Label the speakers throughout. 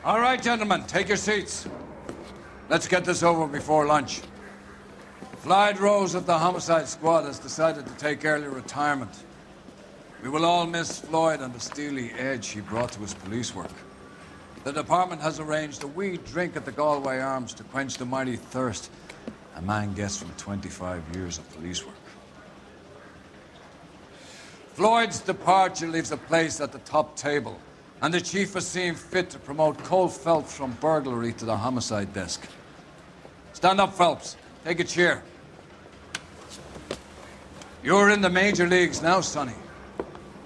Speaker 1: All right, gentlemen, take your seats. Let's get this over before lunch. Floyd Rose of the homicide squad has decided to take early retirement. We will all miss Floyd and the steely edge he brought to his police work. The department has arranged a wee drink at the Galway Arms to quench the mighty thirst a man gets from 25 years of police work. Floyd's departure leaves a place at the top table, and the chief has seen fit to promote Cole Phelps from burglary to the homicide desk. Stand up, Phelps. Take a chair. You're in the major leagues now, Sonny.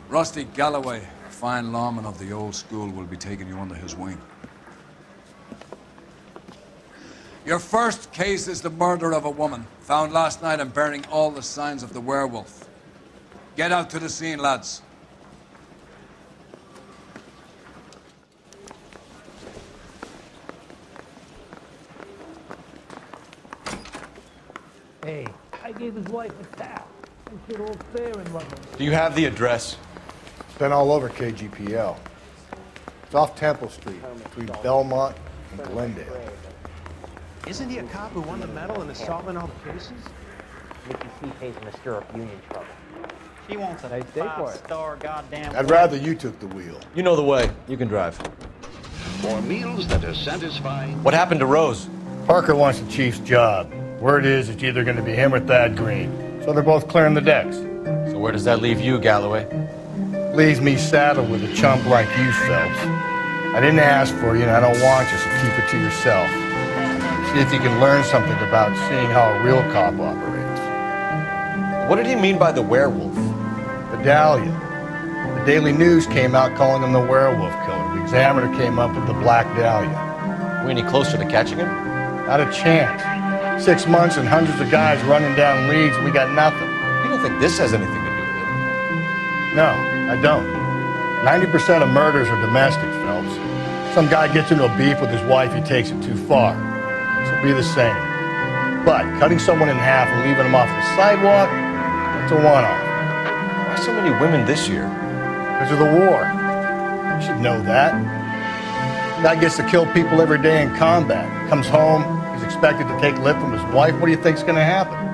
Speaker 1: Rusty Galloway, a fine lawman of the old school, will be taking you under his wing. Your first case is the murder of a woman, found last night and bearing all the signs of the werewolf. Get out to the scene, lads.
Speaker 2: Hey, I gave his wife a tap. This shit all fair in London.
Speaker 3: Do you have the address?
Speaker 4: It's been all over KGPL. It's off Temple Street, between Belmont and Glendale.
Speaker 5: Isn't he a cop who won the medal in solving all the cases?
Speaker 6: Mickey C pays him to stir up union trouble.
Speaker 7: She wants a five-star goddamn...
Speaker 4: I'd rather you took the wheel.
Speaker 3: You know the way. You can drive.
Speaker 8: For meals that are satisfying.
Speaker 3: What happened to Rose?
Speaker 4: Parker wants the chief's job. Word is it's either going to be him or Thad Green. So they're both clearing the decks.
Speaker 3: So where does that leave you, Galloway?
Speaker 4: Leaves me saddled with a chump like you, Phelps. I didn't ask for you, and I don't want you, so keep it to yourself. See if you can learn something about seeing how a real cop operates.
Speaker 3: What did he mean by the werewolf?
Speaker 4: The Dahlia. The Daily News came out calling him the werewolf killer. The Examiner came up with the Black Dahlia.
Speaker 3: We any closer to catching him?
Speaker 4: Not a chance. 6 months and hundreds of guys running down leads, and we got nothing.
Speaker 3: You don't think this has anything to do with it?
Speaker 4: No, I don't. 90% of murders are domestic, Phelps. Some guy gets into a beef with his wife, he takes it too far. This will be the same. But cutting someone in half and leaving them off the sidewalk, that's a one-off.
Speaker 3: Why so many women this year?
Speaker 4: Because of the war. You should know that. Guy gets to kill people every day in combat. Comes home, he's expected to take lip from his wife. What do you think's going to happen?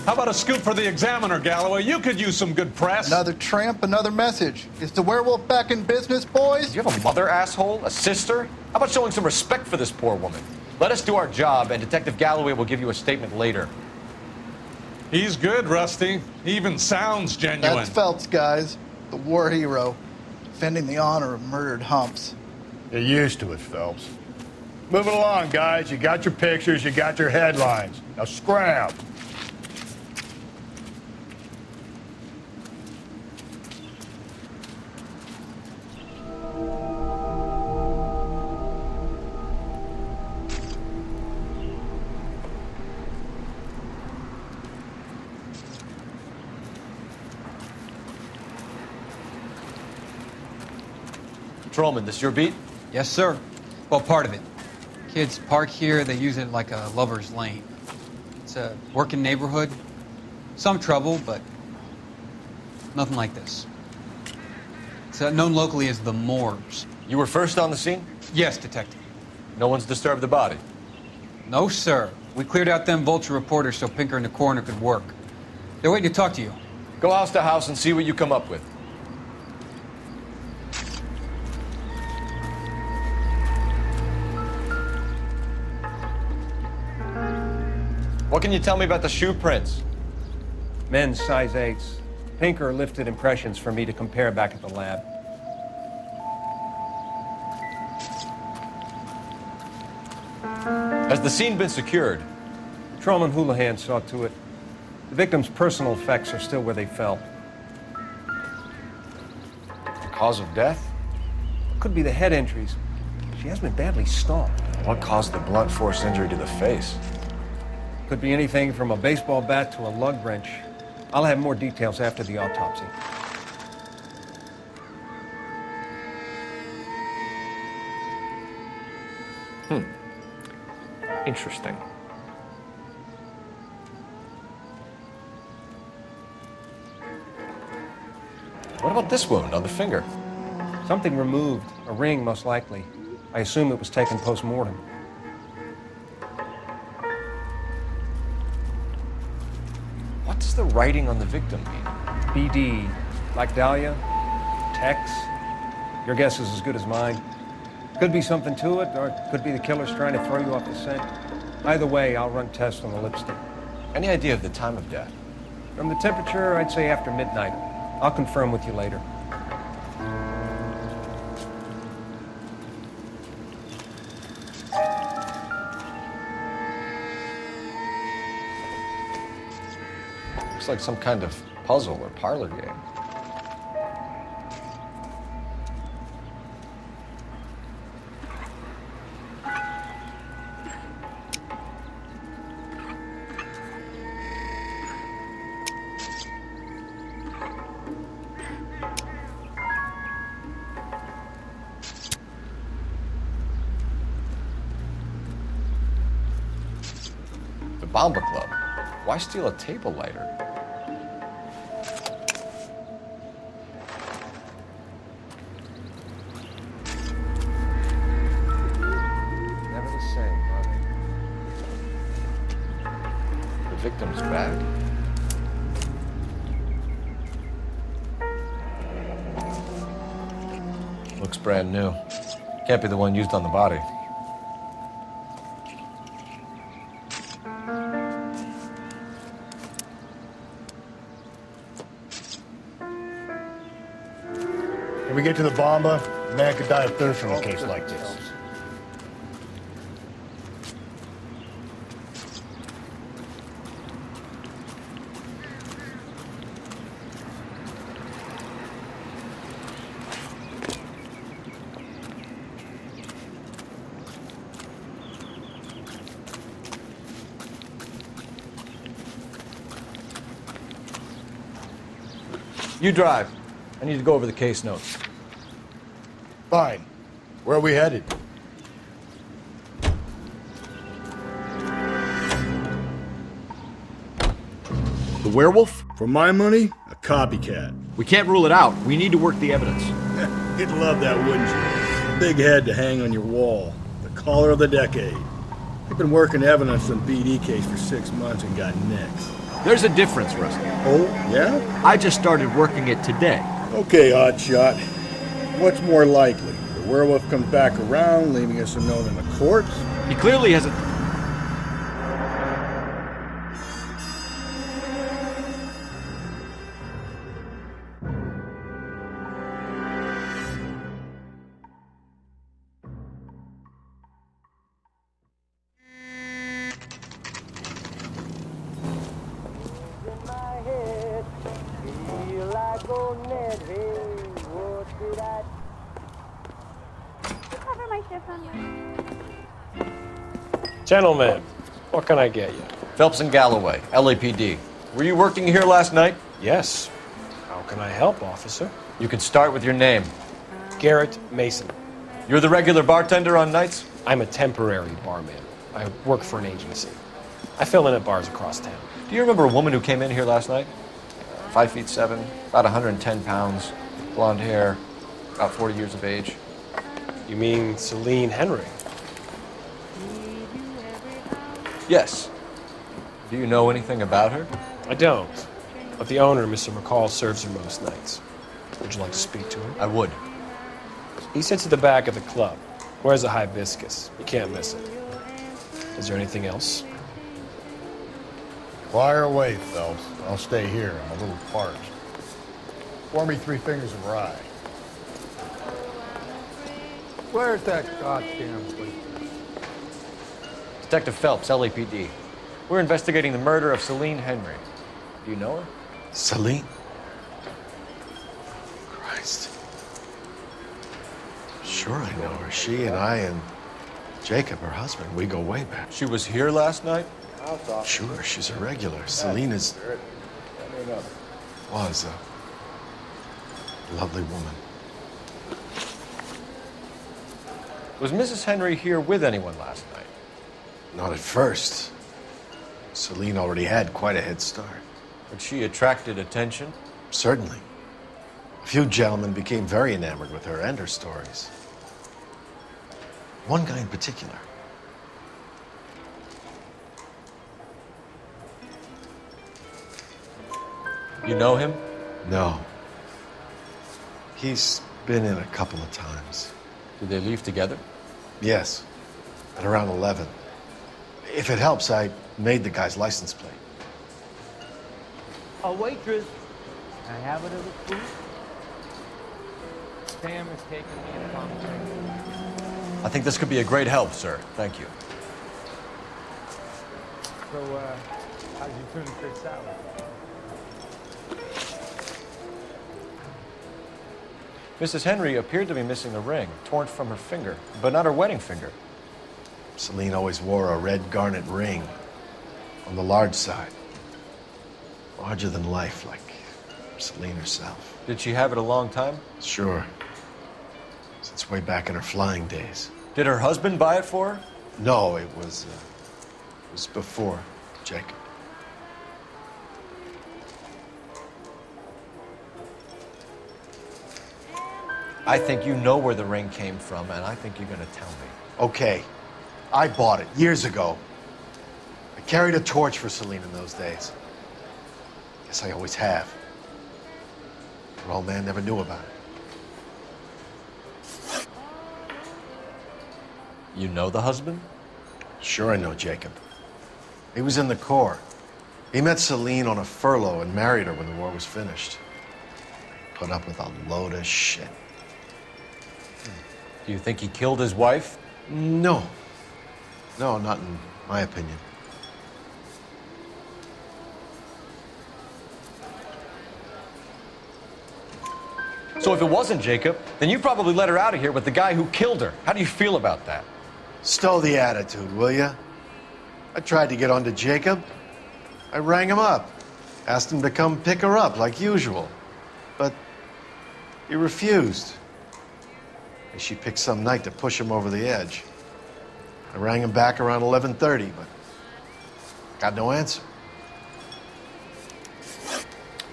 Speaker 9: How about a scoop for the Examiner, Galloway? You could use some good press.
Speaker 10: Another tramp, another message. Is the werewolf back in business, boys?
Speaker 3: Do you have a mother, asshole? A sister? How about showing some respect for this poor woman? Let us do our job, and Detective Galloway will give you a statement later.
Speaker 9: He's good, Rusty. He even sounds genuine.
Speaker 10: That's Phelps, guys. The war hero. Defending the honor of murdered humps.
Speaker 4: Get used to it, Phelps. Move it along, guys. You got your pictures, you got your headlines. Now scram.
Speaker 3: Patrolman, this your beat?
Speaker 11: Yes, sir. Well, part of it. Kids park here, they use it like a lover's lane. It's a working neighborhood. Some trouble, but nothing like this. It's known locally as the Moors.
Speaker 3: You were first on the scene?
Speaker 11: Yes, Detective.
Speaker 3: No one's disturbed the body?
Speaker 11: No, sir. We cleared out them vulture reporters so Pinker and the coroner could work. They're waiting to talk to you.
Speaker 3: Go house to house and see what you come up with. What can you tell me about the shoe prints?
Speaker 5: Men's size 8s. Pinker lifted impressions for me to compare back at the lab.
Speaker 3: Has the scene been secured?
Speaker 5: Patrolman Houlihan saw to it. The victim's personal effects are still where they fell.
Speaker 3: The cause of death?
Speaker 5: Could be the head injuries. She has been badly stomped.
Speaker 3: What caused the blunt force injury to the face?
Speaker 5: Could be anything from a baseball bat to a lug wrench. I'll have more details after the autopsy.
Speaker 3: Interesting. What about this wound on the finger?
Speaker 5: Something removed. A ring, most likely. I assume it was taken post-mortem.
Speaker 3: What does the writing on the victim mean?
Speaker 5: BD. Like Dahlia? Tex? Your guess is as good as mine. Could be something to it, or it could be the killer's trying to throw you off the scent. Either way, I'll run tests on the lipstick.
Speaker 3: Any idea of the time of death?
Speaker 5: From the temperature, I'd say after midnight. I'll confirm with you later.
Speaker 3: Looks like some kind of puzzle or parlor game. Bomba Club. Why steal a table lighter? Never the same, are they? The victim's bag. Looks brand new. Can't be the one used on the body.
Speaker 4: When we get to the Bomba, a man could die of thirst in a case like this.
Speaker 3: You drive. I need to go over the case notes.
Speaker 4: Fine. Where are we headed?
Speaker 12: The werewolf?
Speaker 4: For my money, a copycat.
Speaker 12: We can't rule it out. We need to work the evidence.
Speaker 4: You'd love that, wouldn't you? A big head to hang on your wall. The caller of the decade. We've been working evidence on BD case for 6 months and got nicks.
Speaker 12: There's a difference, Rusty.
Speaker 4: Oh, yeah?
Speaker 12: I just started working it today.
Speaker 4: Okay, Oddshot. What's more likely? The werewolf comes back around, leaving us a note in the corpse?
Speaker 12: He clearly hasn't...
Speaker 13: Gentlemen, what can I get you?
Speaker 3: Phelps and Galloway, LAPD. Were you working here last night?
Speaker 13: Yes. How can I help, officer?
Speaker 3: You can start with your name.
Speaker 13: Garrett Mason.
Speaker 3: You're the regular bartender on nights?
Speaker 13: I'm a temporary barman. I work for an agency. I fill in at bars across town.
Speaker 3: Do you remember a woman who came in here last night? 5'7", about 110 pounds, blonde hair, about 40 years of age.
Speaker 13: You mean Celine Henry?
Speaker 3: Yes. Do you know anything about her?
Speaker 13: I don't. But the owner, Mr. McCall, serves her most nights. Would you like to speak to him?
Speaker 3: I would.
Speaker 13: He sits at the back of the club. Wears a hibiscus. You can't miss it. Is there anything else?
Speaker 4: Fire away, Phelps. I'll stay here. I'm a little parched. Pour me 3 fingers of rye.
Speaker 10: Where's that goddamn place?
Speaker 3: Detective Phelps, LAPD. We're investigating the murder of Celine Henry. Do you know her?
Speaker 12: Celine? Christ. Sure I know her. She and I and Jacob, her husband, we go way back.
Speaker 3: She was here last night?
Speaker 12: Sure, she's a regular. Celine is... Was a lovely woman.
Speaker 3: Was Mrs. Henry here with anyone last night?
Speaker 12: Not at first. Celine already had quite a head start.
Speaker 3: But she attracted attention?
Speaker 12: Certainly. A few gentlemen became very enamored with her and her stories. One guy in particular.
Speaker 3: You know him?
Speaker 12: No. He's been in a couple of times.
Speaker 3: Did they leave together?
Speaker 12: Yes, at around 11. If it helps, I made the guy's license plate.
Speaker 6: A waitress. Can I have another food?
Speaker 14: Sam is taking me in a conversation.
Speaker 3: I think this could be a great help, sir. Thank you.
Speaker 14: So, how'd you turn the fish salad?
Speaker 3: Mrs. Henry appeared to be missing a ring, torn from her finger, but not her wedding finger.
Speaker 12: Celine always wore a red garnet ring on the large side. Larger than life, like Celine herself.
Speaker 3: Did she have it a long time?
Speaker 12: Sure. Since way back in her flying days.
Speaker 3: Did her husband buy it for her?
Speaker 12: No, it was before Jacob.
Speaker 3: I think you know where the ring came from, and I think you're going to tell me.
Speaker 12: Okay. I bought it years ago. I carried a torch for Celine in those days. Guess I always have. Her old man never knew about it.
Speaker 3: You know the husband?
Speaker 12: Sure I know Jacob. He was in the Corps. He met Celine on a furlough and married her when the war was finished. Put up with a load of shit.
Speaker 3: Do you think he killed his wife?
Speaker 12: No. No, not in my opinion.
Speaker 3: So if it wasn't Jacob, then you probably let her out of here with the guy who killed her. How do you feel about that?
Speaker 12: Stow the attitude, will ya? I tried to get onto Jacob. I rang him up. Asked him to come pick her up like usual. But he refused. And she picked some night to push him over the edge. I rang him back around 11:30, but got no answer.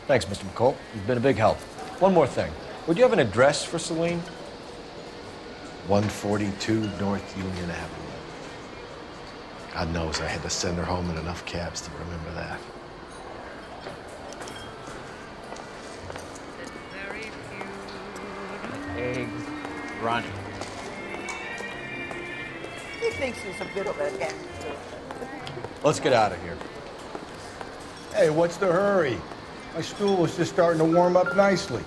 Speaker 3: Thanks, Mr. McCall. You've been a big help. One more thing. Would you have an address for Celine?
Speaker 12: 142 North Union Avenue. God knows I had to send her home in enough cabs to remember that.
Speaker 6: Eggs running.
Speaker 15: He thinks he's a bit of a gangster.
Speaker 3: Let's get out of here.
Speaker 4: Hey, what's the hurry? My stool was just starting to warm up nicely.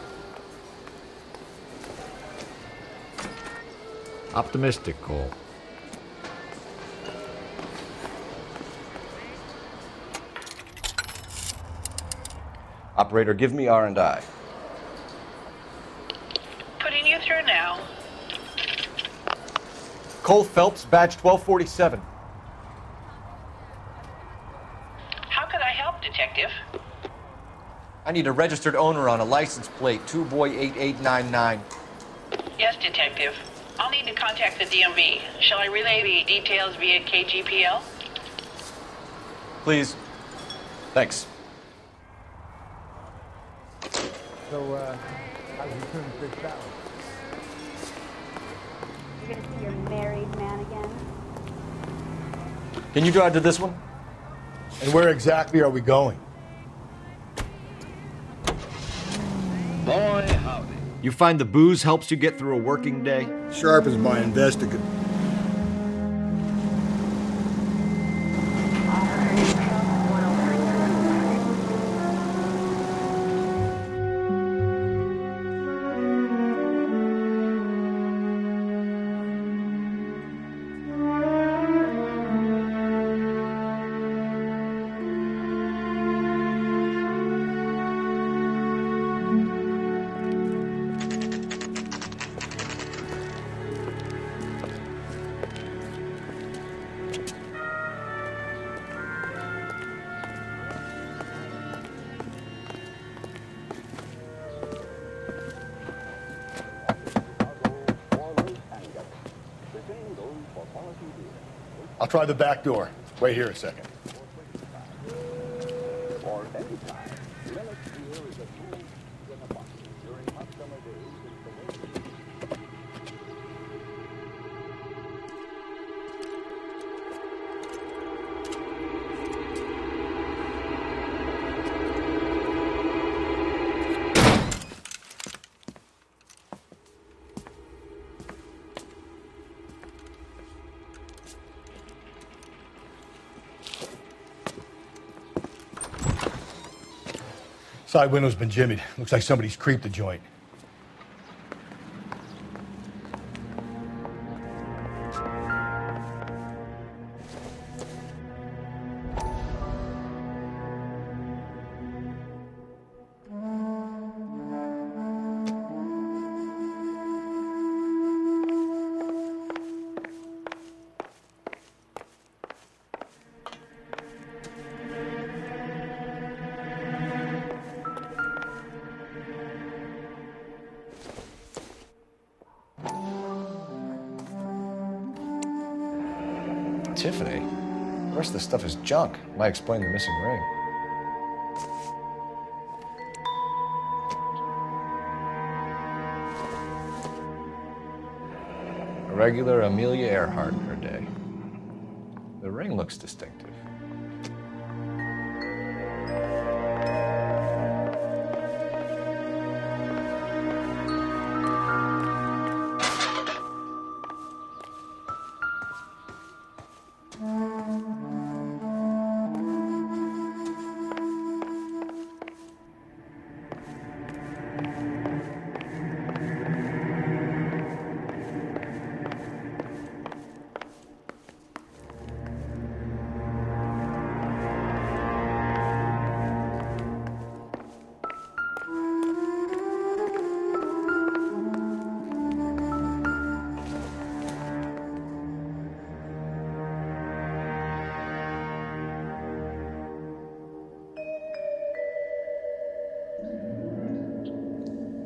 Speaker 16: Optimistic, Cole.
Speaker 3: Operator, give me R&I.
Speaker 17: Putting you through now.
Speaker 3: Cole Phelps, badge 1247.
Speaker 17: How can I help, Detective?
Speaker 3: I need a registered owner on a license plate, 2boy8899.
Speaker 17: Yes, Detective. I'll need to contact the DMV. Shall I relay the details via KGPL?
Speaker 3: Please. Thanks.
Speaker 14: So, how'd you turn the fish salad?
Speaker 18: You're gonna see your married man again?
Speaker 3: Can you drive to this one?
Speaker 4: And where exactly are we going?
Speaker 8: Boy, howdy.
Speaker 16: You find the booze helps you get through a working day?
Speaker 4: Sharpens my investigate. I'll try the back door. Wait here a second. Side window's been jimmied. Looks like somebody's creeped the joint.
Speaker 3: Tiffany? The rest of this stuff is junk. Might explain the missing ring. A regular Amelia Earhart in her day. The ring looks distinctive.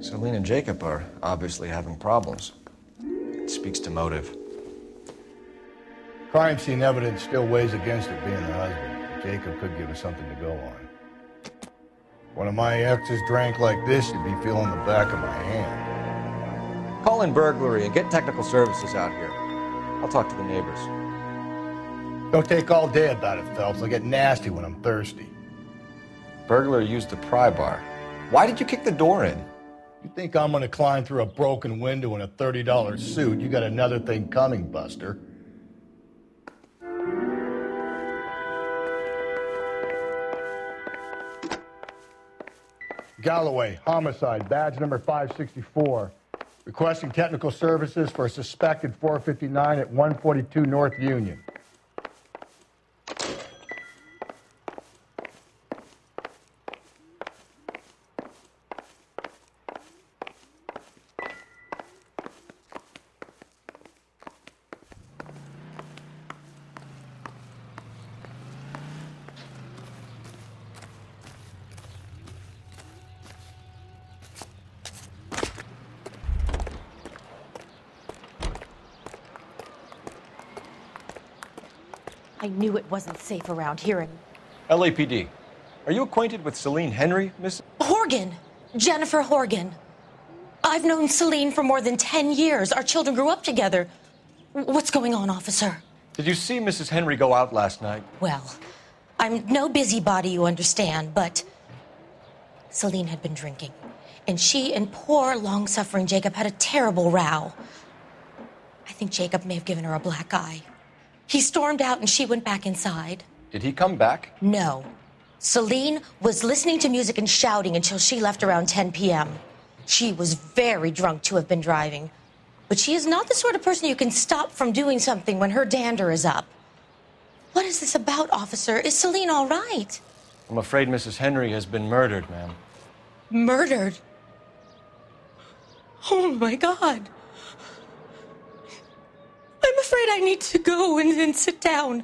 Speaker 3: Celine and Jacob are obviously having problems. It speaks to motive.
Speaker 4: Crime scene evidence still weighs against it being her husband. Jacob could give us something to go on. One of my exes drank like this, you'd be feeling the back of my hand.
Speaker 3: Call in burglary and get technical services out here. I'll talk to the neighbors.
Speaker 4: Don't take all day about it, Phelps. I'll get nasty when I'm thirsty.
Speaker 3: Burglar used a pry bar. Why did you kick the door in?
Speaker 4: You think I'm gonna climb through a broken window in a $30 suit? You got another thing coming, Buster. Galloway, homicide, badge number 564. Requesting technical services for a suspected 459 at 142 North Union.
Speaker 19: I knew it wasn't safe around here and...
Speaker 3: LAPD. Are you acquainted with Celine Henry, Miss?
Speaker 19: Horgan! Jennifer Horgan. I've known Celine for more than 10 years. Our children grew up together. What's going on, officer?
Speaker 3: Did you see Mrs. Henry go out last night?
Speaker 19: Well, I'm no busybody, you understand, but Celine had been drinking. And she and poor, long-suffering Jacob had a terrible row. I think Jacob may have given her a black eye. He stormed out and she went back inside.
Speaker 3: Did he come back?
Speaker 19: No. Celine was listening to music and shouting until she left around 10 p.m. She was very drunk to have been driving. But she is not the sort of person you can stop from doing something when her dander is up. What is this about, officer? Is Celine all right?
Speaker 3: I'm afraid Mrs. Henry has been murdered, ma'am.
Speaker 19: Murdered? Oh, my God. I'm afraid I need to go and sit down.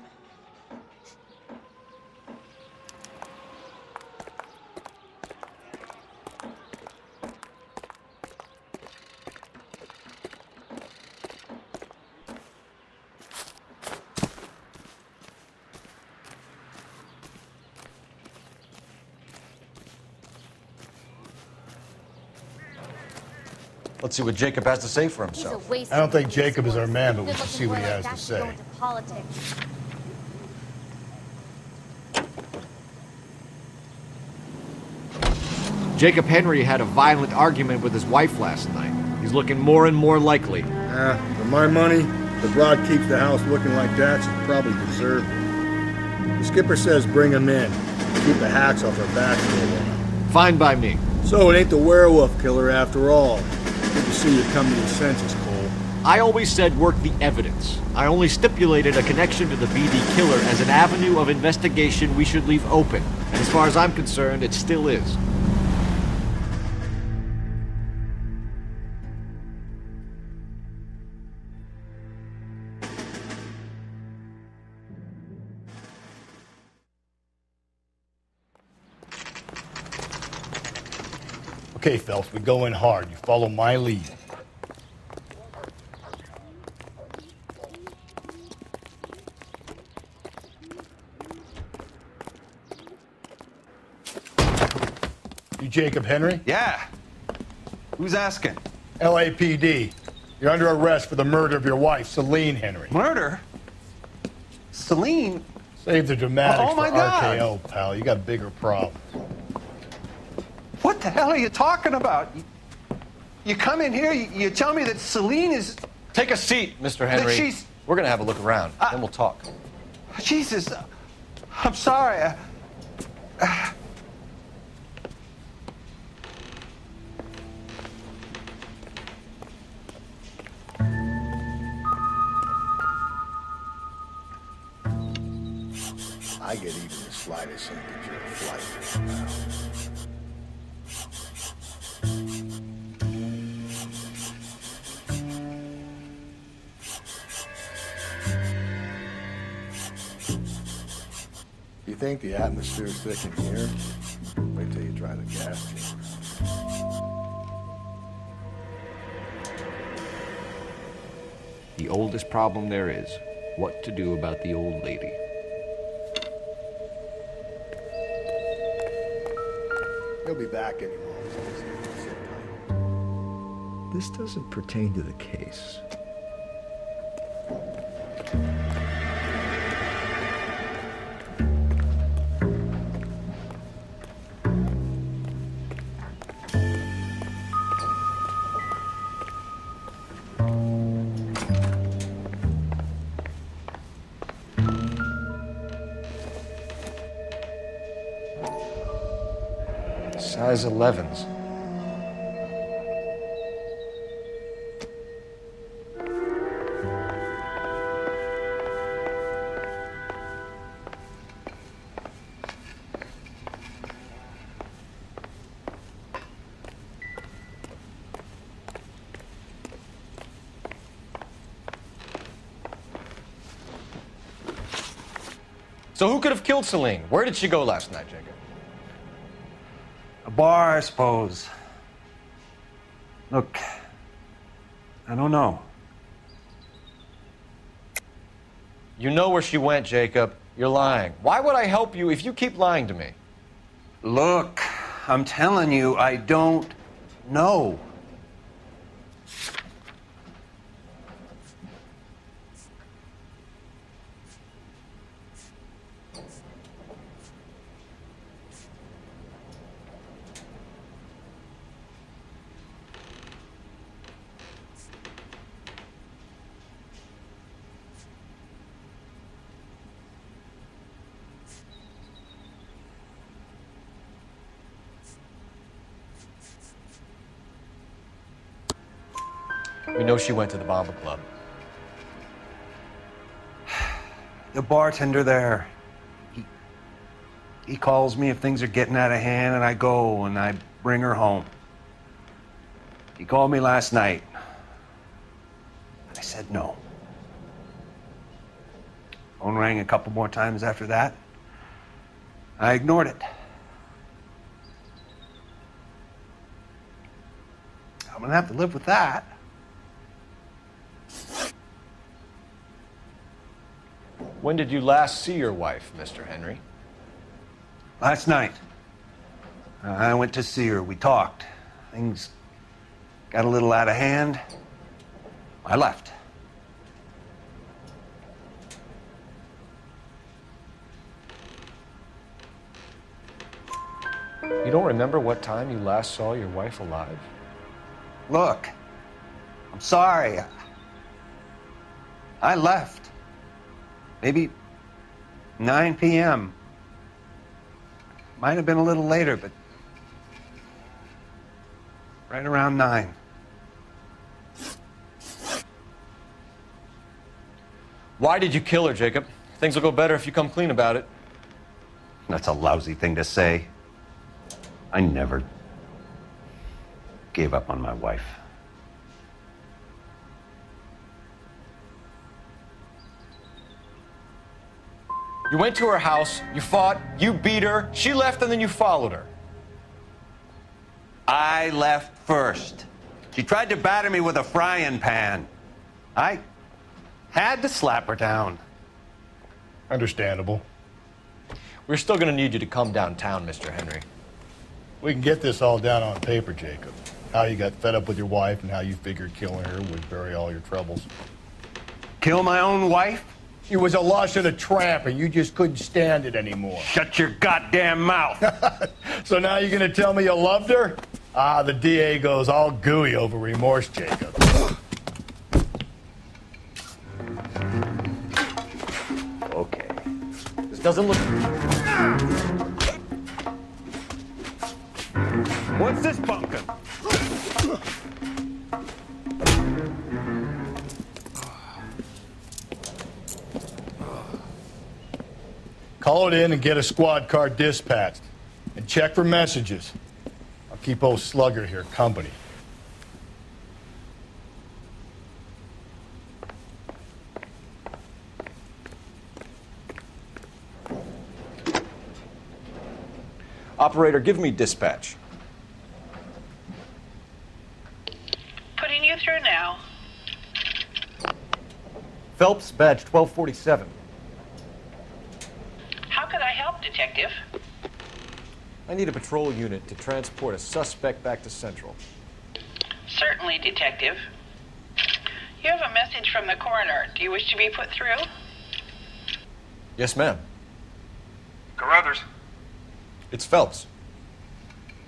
Speaker 3: Let's see what Jacob has to say for himself.
Speaker 4: I don't think Jacob is our man, but we should see what he has to say.
Speaker 18: Politics.
Speaker 16: Jacob Henry had a violent argument with his wife last night. He's looking more and more likely.
Speaker 4: For my money, the broad keeps the house looking like that, she probably deserved it. The skipper says bring him in. Keep the hacks off our backs for a while.
Speaker 16: Fine by me.
Speaker 4: So it ain't the werewolf killer after all. Good to see you come to your senses, Cole.
Speaker 16: I always said work the evidence. I only stipulated a connection to the BD killer as an avenue of investigation we should leave open. And as far as I'm concerned, it still is.
Speaker 4: Okay, Phelps, we go in hard. You follow my lead. You Jacob Henry?
Speaker 20: Yeah. Who's asking?
Speaker 4: LAPD. You're under arrest for the murder of your wife, Celine Henry.
Speaker 20: Murder? Celine?
Speaker 4: Save the dramatics
Speaker 20: Oh, my
Speaker 4: for
Speaker 20: God.
Speaker 4: RKO, pal. You got bigger problems.
Speaker 20: What the hell are you talking about? You come in here, you tell me that Celine is...
Speaker 3: Take a seat, Mr. Henry.
Speaker 20: she's-
Speaker 3: We're going to have a look around, then we'll talk.
Speaker 20: Jesus, I'm sorry.
Speaker 4: I get even the slightest hint that you're a flight, pal. You think the atmosphere's thick in here? Wait till you try the gas chamber.
Speaker 16: The oldest problem there is, what to do about the old lady.
Speaker 4: He'll be back any moment. Sit tight.
Speaker 16: This doesn't pertain to the case.
Speaker 3: Size 11s. So who could have killed Celine? Where did she go last night, Jacob?
Speaker 20: A bar, I suppose. Look, I don't know.
Speaker 3: You know where she went, Jacob. You're lying. Why would I help you if you keep lying to me?
Speaker 20: Look, I'm telling you, I don't know.
Speaker 3: We know she went to the Bomber Club.
Speaker 20: The bartender there, he calls me if things are getting out of hand, and I go and I bring her home. He called me last night. I said no. Phone rang a couple more times after that. I ignored it. I'm gonna have to live with that.
Speaker 3: When did you last see your wife, Mr. Henry?
Speaker 20: Last night. I went to see her. We talked. Things got a little out of hand. I left.
Speaker 3: You don't remember what time you last saw your wife alive?
Speaker 20: Look, I'm sorry. I left. Maybe 9 p.m. Might have been a little later, but right around 9.
Speaker 3: Why did you kill her, Jacob? Things will go better if you come clean about it.
Speaker 20: That's a lousy thing to say. I never gave up on my wife.
Speaker 3: You went to her house, you fought, you beat her, she left, and then you followed her.
Speaker 20: I left first. She tried to batter me with a frying pan. I had to slap her down.
Speaker 4: Understandable.
Speaker 3: We're still gonna need you to come downtown, Mr. Henry.
Speaker 4: We can get this all down on paper, Jacob. How you got fed up with your wife and how you figured killing her would bury all your troubles.
Speaker 20: Kill my own wife?
Speaker 4: She was a lush and a tramp, and you just couldn't stand it anymore.
Speaker 20: Shut your goddamn mouth.
Speaker 4: So now you're gonna tell me you loved her? Ah, the DA goes all gooey over remorse, Jacob.
Speaker 20: Okay.
Speaker 3: This doesn't look...
Speaker 20: What's this pumpkin?
Speaker 4: Call it in and get a squad car dispatched. And check for messages. I'll keep old Slugger here company.
Speaker 3: Operator, give me dispatch.
Speaker 17: Putting you through now.
Speaker 3: Phelps, badge 1247.
Speaker 17: How could I help, Detective?
Speaker 3: I need a patrol unit to transport a suspect back to Central.
Speaker 17: Certainly, Detective. You have a message from the coroner. Do you wish to be put through?
Speaker 3: Yes, ma'am.
Speaker 21: Carruthers,
Speaker 3: It's Phelps.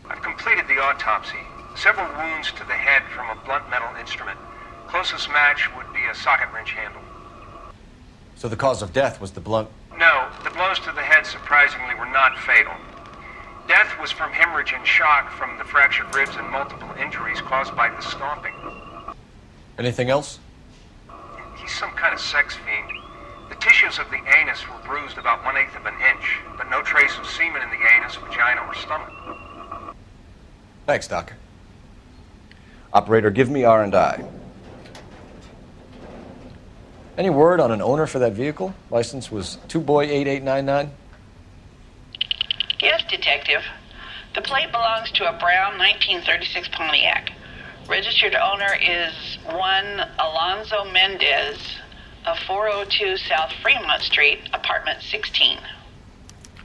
Speaker 21: I've completed the autopsy. Several wounds to the head from a blunt metal instrument. Closest match would be a socket wrench handle.
Speaker 3: So the cause of death was the blunt...
Speaker 21: No, the blows to the head surprisingly were not fatal. Death was from hemorrhage and shock from the fractured ribs and multiple injuries caused by the stomping.
Speaker 3: Anything else?
Speaker 21: He's some kind of sex fiend. The tissues of the anus were bruised about 1/8 of an inch, but no trace of semen in the anus, vagina, or stomach.
Speaker 3: Thanks, Doc. Operator, give me R&I. Any word on an owner for that vehicle? License was 2boy8899.
Speaker 17: Yes, Detective. The plate belongs to a brown 1936 Pontiac. Registered owner is one Alonzo Mendez of 402 South Fremont Street, apartment 16.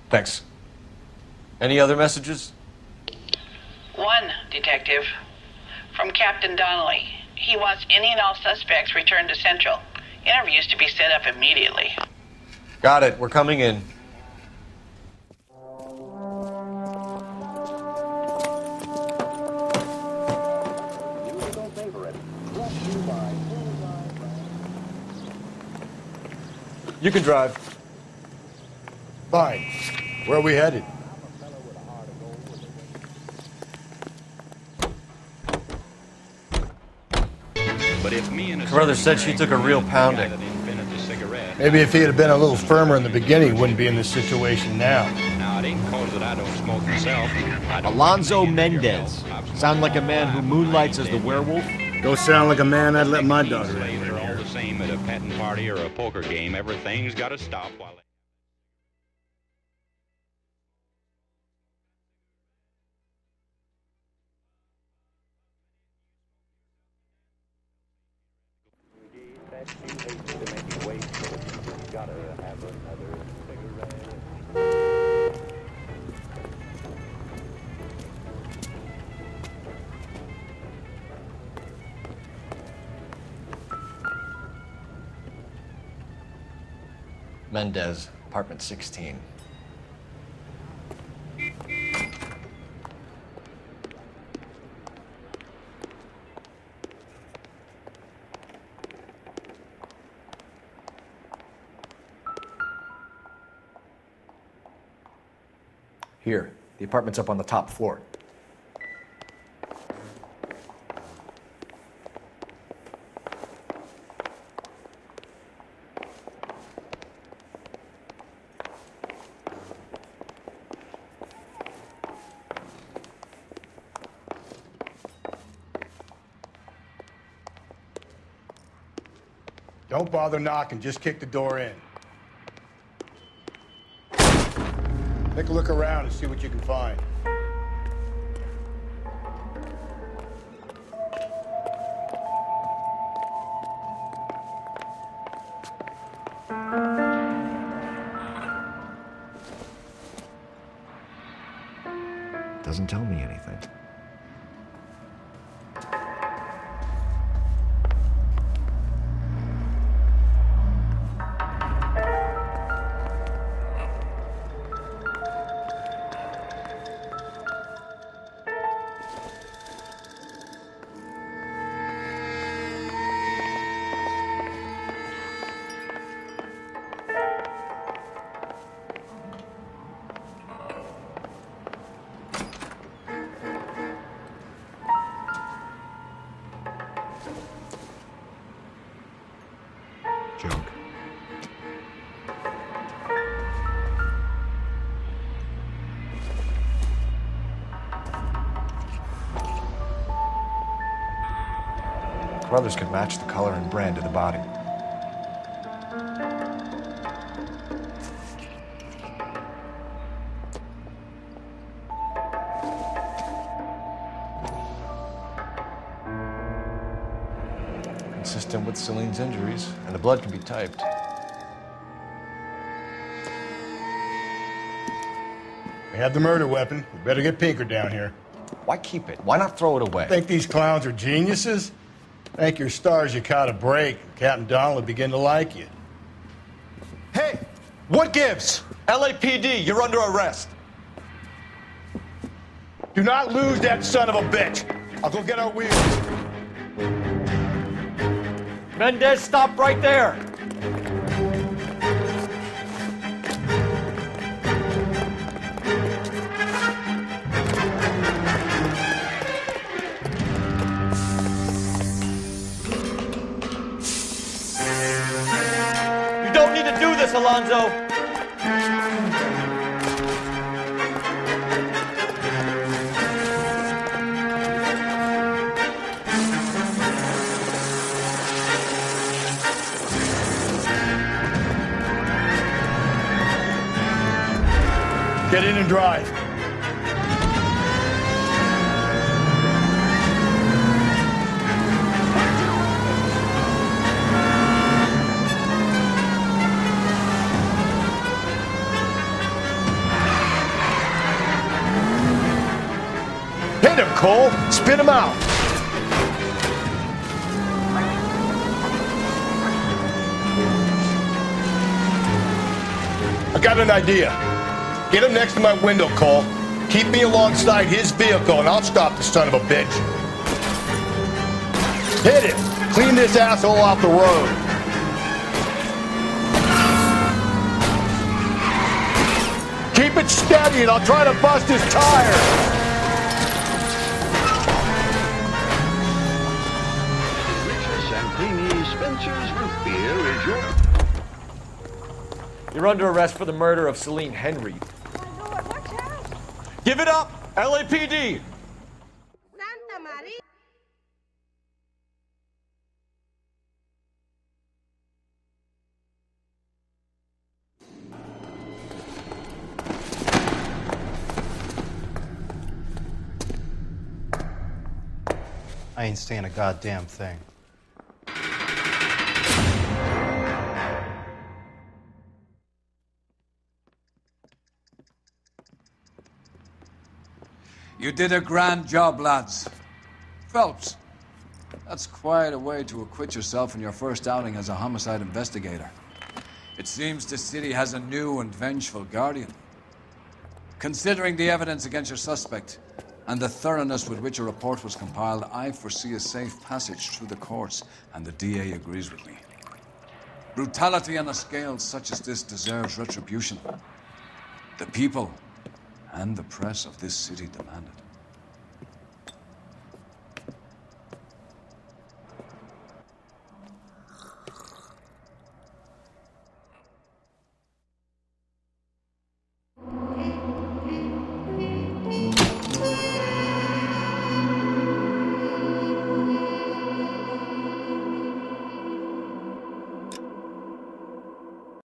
Speaker 3: Thanks. Any other messages?
Speaker 17: One, Detective. From Captain Donnelly. He wants any and all suspects returned to Central. Interviews to be set up immediately.
Speaker 3: Got it. We're coming in. You can drive.
Speaker 4: Fine. Where are we headed?
Speaker 8: But if me and
Speaker 3: Brother said she took a real pounding.
Speaker 4: Maybe if he had been a little firmer in the beginning, he wouldn't be in this situation now.
Speaker 8: Now, it ain't cause that I don't smoke myself.
Speaker 16: Alonzo Mendez. Sound like a man who moonlights as the werewolf?
Speaker 4: Don't sound like a man I'd let my daughter in.
Speaker 8: They're all the same at a petting party or a poker game. Everything's got to stop while...
Speaker 3: Mendez, apartment 16. Here, the apartment's up on the top floor.
Speaker 4: Don't bother knocking, just kick the door in. Take a look around and see what you can find.
Speaker 16: Doesn't tell me anything. Junk.
Speaker 3: Carruthers could match the color and brand of the body. Consistent with Celine's injuries, and the blood can be typed.
Speaker 4: We have the murder weapon. We better get Pinker down here.
Speaker 3: Why keep it? Why not throw it away?
Speaker 4: Think these clowns are geniuses? Thank your stars you caught a break. Captain Donald will begin to like you.
Speaker 3: Hey! What gives? LAPD, you're under arrest.
Speaker 4: Do not lose that son of a bitch. I'll go get our wheels.
Speaker 3: Mendez, stop right there! You don't need to do this, Alonzo!
Speaker 4: Get in and drive. Hit him, Cole. Spin him out. I got an idea. Get him next to my window, Cole. Keep me alongside his vehicle, and I'll stop the son of a bitch. Hit him. Clean this asshole off the road. Keep it steady, and I'll try to bust his tire.
Speaker 1: Richest and creamy Spencer's root beer is your...
Speaker 3: You're under arrest for the murder of Celine Henry. Give it up, LAPD!
Speaker 22: Santa Maria.
Speaker 6: I ain't saying a goddamn thing.
Speaker 23: You did a grand job, lads. Phelps, that's quite a way to acquit yourself in your first outing as a homicide investigator. It seems the city has a new and vengeful guardian. Considering the evidence against your suspect and the thoroughness with which a report was compiled, I foresee a safe passage through the courts, and the DA agrees with me. Brutality on a scale such as this deserves retribution. The people and the press of this city demand it.